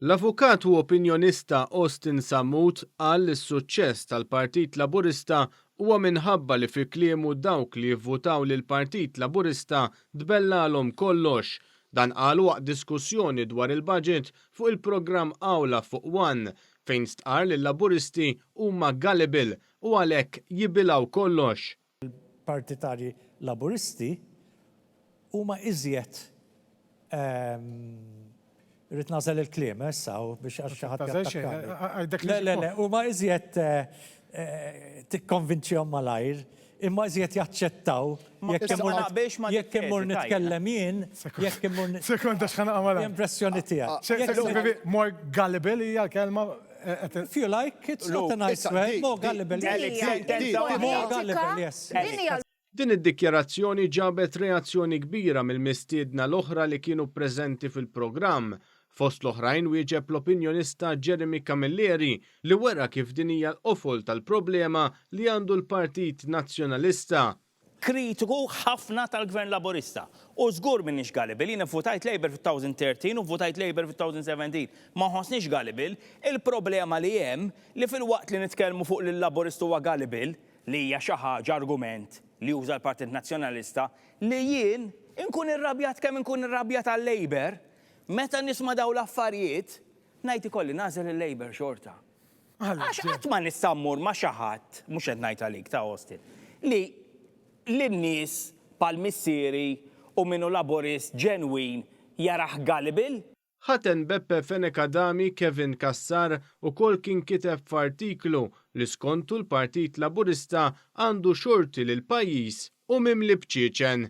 L-avukat u opinjonista Austin Samut qal li s-suċċess tal-Partit Laburista huwa minħabba li fi kliemu dawk li jivvutaw lil Partit Laburista tbellalhom kollox. Dan qal waqt diskussjoni dwar il-budget fuq il-programm Awla fuq One fejn stqar li l-Laburisti huma gullible u għalhekk jibilgħu kollox. Partitari Laburisti huma iżjed rrid nażel il-kliem issa biex xi ħadd Le, huma iżjed tikkonvinċihom malajr, imma iżjed jaċċettaw jekk immur nitkellem jien, jekk immur Sekonda x'ħanaqa malajr. Impressjoni tiegħek. More gullible hija l-kelma. If you like, it's not a nice way. More gullible. More gullible, yes. Din id-dikjarazzjoni ġabet reazzjoni kbira mill-mistiedna l-oħra li kienu preżenti fil-programm. Fost l-oħrajn wieġeb l-opinjonista Jeremy Camilleri li wera kif din hija l-qofol tal-problema li għandu l-Partit Nazzjonalista. Kritiku ħafna tal-Gvern Laburista. U żgur minnix gullible, jiena votajt Labour fil-2013 u votajt Labour fil-2017. Ma ħossniex gullible, il-problema li hemm li fil-waqt li nitkellmu fuq li l-Laburist huwa gullible li hija xi ħaġa argument li juża l-Partit Nazzjonalista li jien inkun irrabjat kemm inkun irrabjat għal-Labour, meta nisma' daw l-affarijiet, ngħid ikolli nażel il-Labour xorta. Għax qatt ma nista' mmur ma' xi ħadd, mhux qed ngħid għalik ta' Austin, li l-nies pal-missieri u minnu Laburist ġenwin jaraħ gullible. Ħaten Beppe Fenekadami Kevin Kassar ukoll kien kiteb f'artiklu li skontu l-Partit Laburista għandu xorti lil pajjiż u mimli bċieċen.